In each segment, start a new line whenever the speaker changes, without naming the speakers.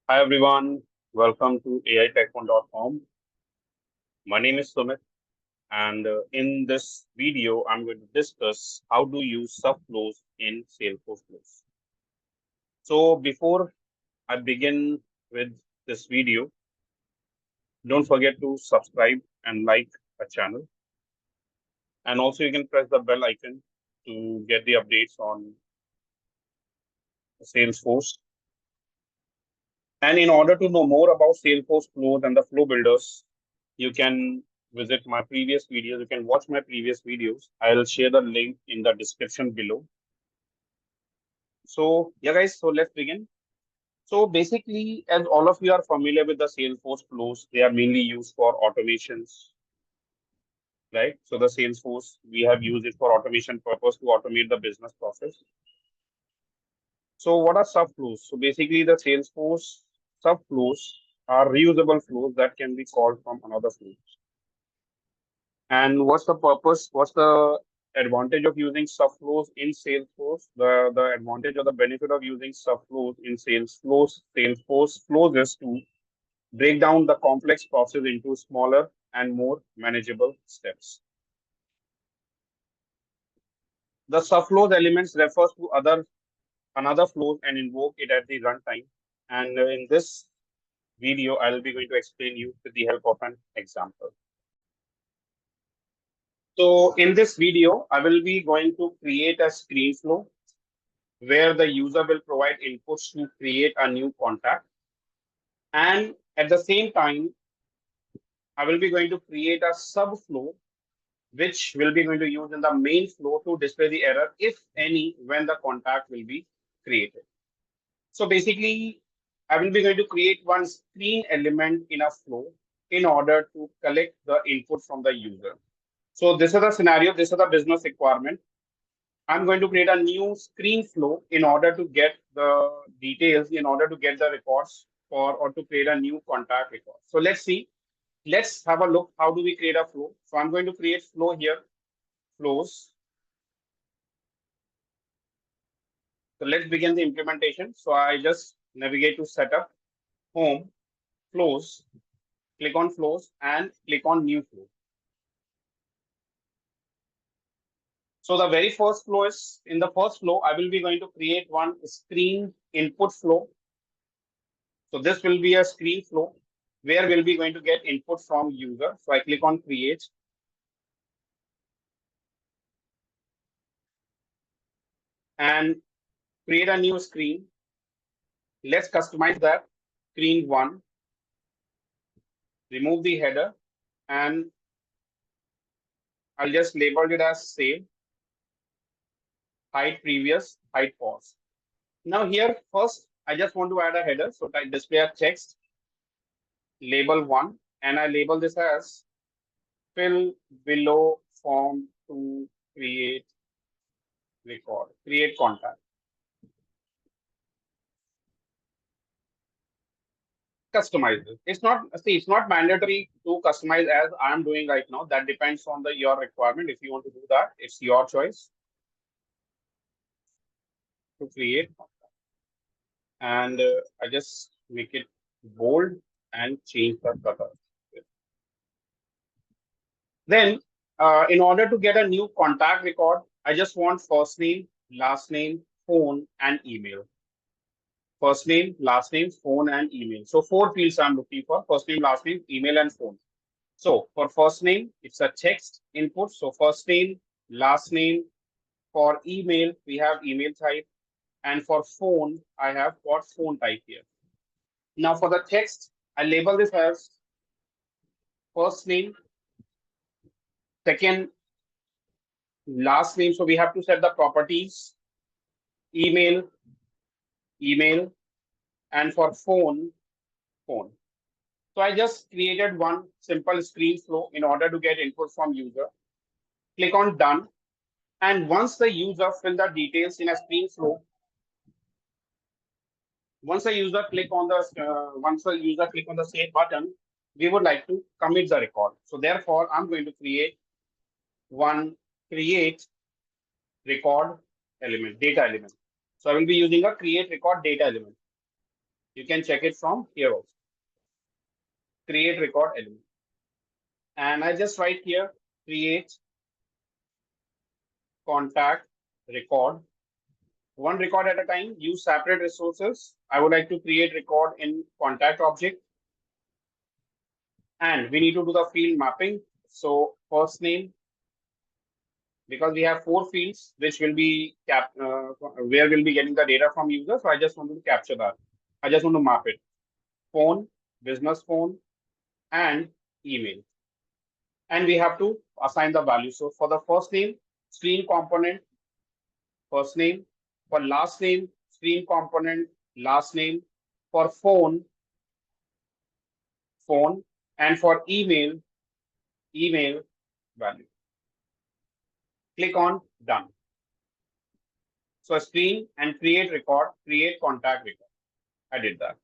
Hi everyone, welcome to aitech1.com. My name is Sumit, and in this video, I'm going to discuss how to use SubFlows in Salesforce Flows. So before I begin with this video, don't forget to subscribe and like our channel, and also you can press the bell icon to get the updates on Salesforce. And in order to know more about Salesforce Flows and the flow builders, you can visit my previous videos. You can watch my previous videos. I'll share the link in the description below. So, yeah, guys, so let's begin. So, basically, as all of you are familiar with the Salesforce flows, they are mainly used for automations, right? So, the Salesforce, we have used it for automation purpose to automate the business process. So, what are subflows? So, basically, the Salesforce subflows are reusable flows that can be called from another flow. And what's the purpose? What's the advantage of using subflows in Salesforce? The advantage or the benefit of using subflows in Salesforce flows is to break down the complex process into smaller and more manageable steps. The subflows elements refers to another flows and invoke it at the runtime. And in this video, I'll be going to explain you with the help of an example. So in this video, I will be going to create a screen flow where the user will provide inputs to create a new contact. And at the same time, I will be going to create a subflow, which will be going to use in the main flow to display the error, if any, when the contact will be created. So basically, I will be going to create one screen element in a flow in order to collect the input from the user. So this is the scenario, this is the business requirement. I'm going to create a new screen flow in order to get the details, in order to get the records for or to create a new contact record. So let's see. Let's have a look. How do we create a flow? So I'm going to create flow here, flows. So let's begin the implementation. So I just navigate to setup, home, flows, click on flows and click on new flow. So the very first flow is in the first flow, I will be going to create one screen input flow. So this will be a screen flow where we'll be going to get input from user. So I click on create. And create a new screen. Let's customize that. Screen 1. Remove the header and I'll just label it as save. Hide previous, hide pause. Now here first, I just want to add a header. So type display as text, label 1, and I label this as fill below form to create record, create contact. Customize it. It's not mandatory to customize as I'm doing right now. That depends on your requirement. If you want to do that, it's your choice to create. And I just make it bold and change the color. Then, in order to get a new contact record, I just want first name, last name, phone, and email. First name, last name, phone, and email. So 4 fields I'm looking for: first name, last name, email, and phone. So for first name, it's a text input. So first name, last name. For email, we have email type. And for phone, I have got phone type here. Now for the text, I label this as first name, second, last name. So we have to set the properties, email, email, and for phone, phone. So I just created one simple screen flow in order to get input from user. Click on done. And once the user fill the details in a screen flow, once the user click on the save button, we would like to commit the record. So therefore, I'm going to create one create record element, data element. So I will be using a create record data element. You can check it from here also. Create record element. And I just write here, create contact record. One record at a time, use separate resources. I would like to create record in contact object. And we need to do the field mapping. So first name, because we have 4 fields which will be where we'll be getting the data from users. So I just want to capture that. I just want to map it. Phone, business phone, and email. And we have to assign the value. So for the first name, screen component, first name. For last name, screen component, last name. For phone, phone. And for email, email value. Click on done. So screen and create record, create contact record. I did that.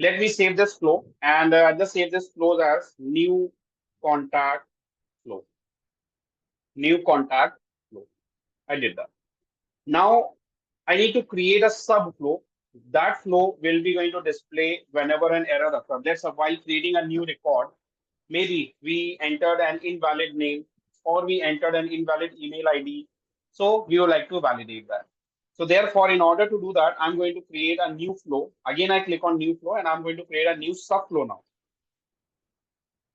Let me save this flow and just save this flow as new contact flow. New contact flow. I did that. Now I need to create a subflow. That flow will be going to display whenever an error occurs. Let's say while creating a new record, maybe we entered an invalid name or we entered an invalid email ID. So we would like to validate that. So therefore, in order to do that, I'm going to create a new flow. Again, I click on new flow and I'm going to create a new subflow now.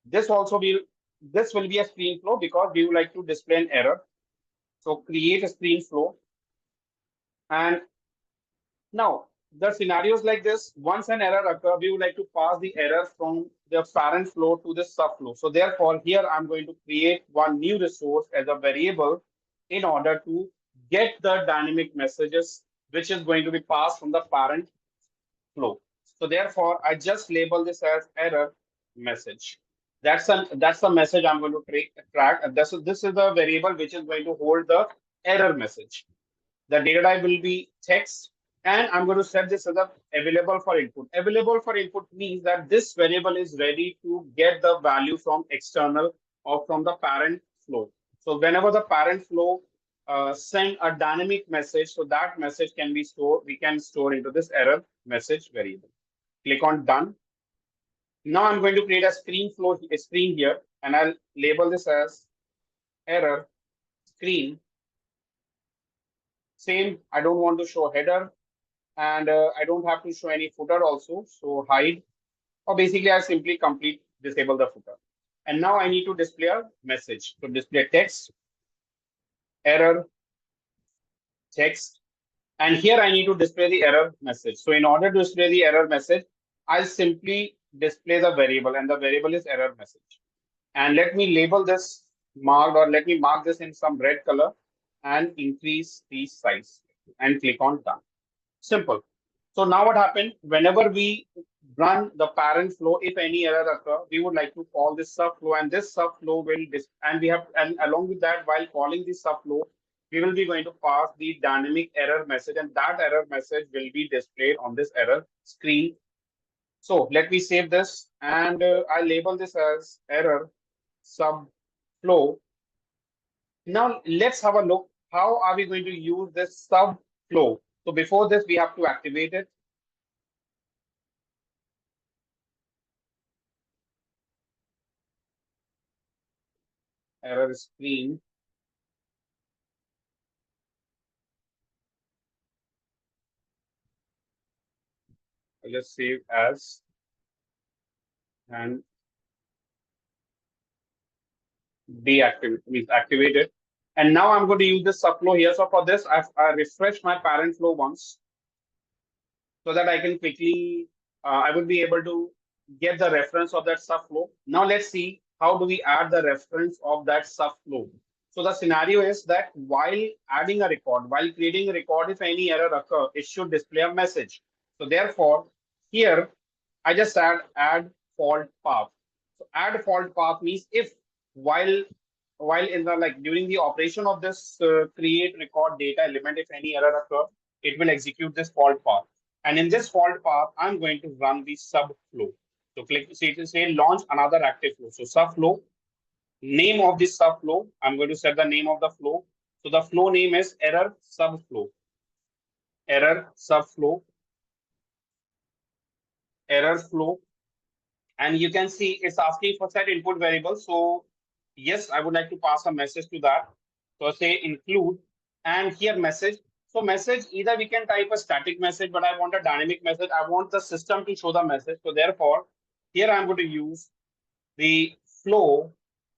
This will be a screen flow because we would like to display an error. So create a screen flow. And now the scenarios like this, once an error occurs, we would like to pass the error from the parent flow to the subflow. So therefore, here I'm going to create one new resource as a variable in order to get the dynamic messages, which is going to be passed from the parent flow. So therefore, I just label this as error message. That's the message I'm going to track. This is the variable which is going to hold the error message. The data type will be text, and I'm going to set this as available for input. Available for input means that this variable is ready to get the value from external or from the parent flow. So whenever the parent flow send a dynamic message, so that message can be stored. We can store into this error message variable. Click on done. Now I'm going to create a screen here, and I'll label this as error screen. Same, I don't want to show header, and I don't have to show any footer also. So hide, or basically I simply disable the footer. And now I need to display a message. So display text, error, text, and here I need to display the error message. So in order to display the error message, I'll simply display the variable, and the variable is error message. And let me label this marked, or let me mark this in some red color and increase the size and click on done. Simple. So now what happened? Whenever we run the parent flow, if any error occur, we would like to call this subflow, and this subflow will and along with that, while calling this subflow, we will be going to pass the dynamic error message, and that error message will be displayed on this error screen. So let me save this, and I label this as error subflow. Now let's have a look. How are we going to use this subflow? So before this, we have to activate it. Error screen. I'll just save as and activate it. And now I'm going to use this subflow here. So for this, I refresh my parent flow once so that I can quickly, I will be able to get the reference of that subflow. Now let's see how do we add the reference of that subflow. So the scenario is that while adding a record, while creating a record, if any error occur, it should display a message. So therefore, here I just add fault path. So add fault path means if while in the during the operation of this create record data element, if any error occur, it will execute this fault path. And in this fault path, I'm going to run the subflow. So click say launch another active flow. So subflow, name of this subflow, I'm going to set the name of the flow. So the flow name is error subflow. Error subflow. error flow, and you can see it's asking for set input variable. So yes, I would like to pass a message to that. So say include, and here message. So message, either we can type a static message, but I want a dynamic message. I want the system to show the message. So therefore, here I'm going to use the flow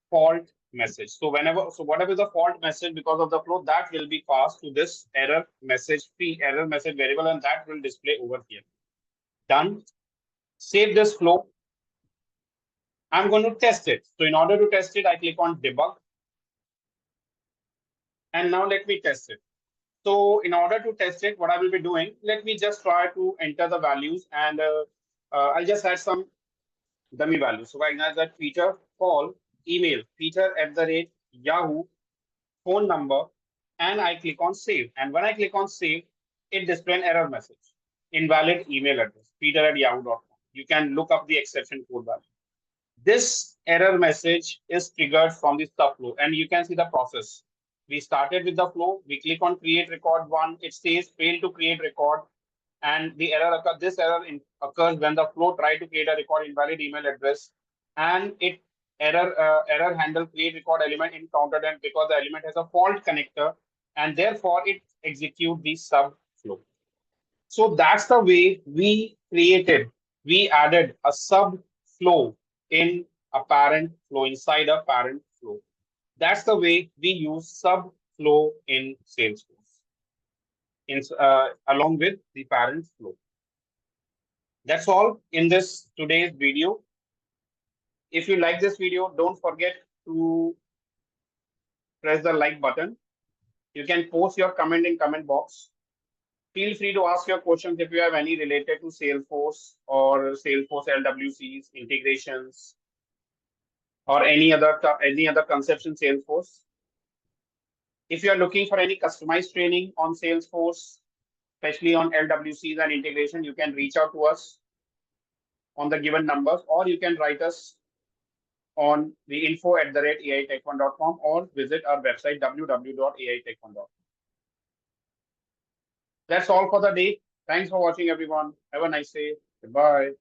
fault message. So whatever the fault message because of the flow, that will be passed to this error message variable, and that will display over here. Done. Save this flow. I'm going to test it. So in order to test it, I click on debug. And now let me test it. So in order to test it, what I will be doing, let me just try to enter the values, and I'll just add some dummy values. So I got that feature call, email, feature@Yahoo, phone number, and I click on save. And when I click on save, it displays an error message. Invalid email address, feature@yahoo.com. You can look up the exception code value. This error message is triggered from the SubFlow, and you can see the process. We started with the flow. We click on create record one. It says fail to create record, and the error occurs. This error occurs when the flow try to create a record invalid email address, and it error handle create record element encountered, and because the element has a fault connector, and therefore it execute the SubFlow. So that's the way we added a SubFlow in a parent flow, inside a parent flow. That's the way we use SubFlow in Salesforce, along with the parent flow. That's all in this today's video. If you like this video, don't forget to press the like button. You can post your comment in comment box. Feel free to ask your questions if you have any related to Salesforce or Salesforce LWCs, integrations, or any other concepts in Salesforce. If you are looking for any customized training on Salesforce, especially on LWCs and integration, you can reach out to us on the given numbers, or you can write us on the info@aitech1.com, or visit our website www.aitech1.com. That's all for the day. Thanks for watching, everyone. Have a nice day. Goodbye.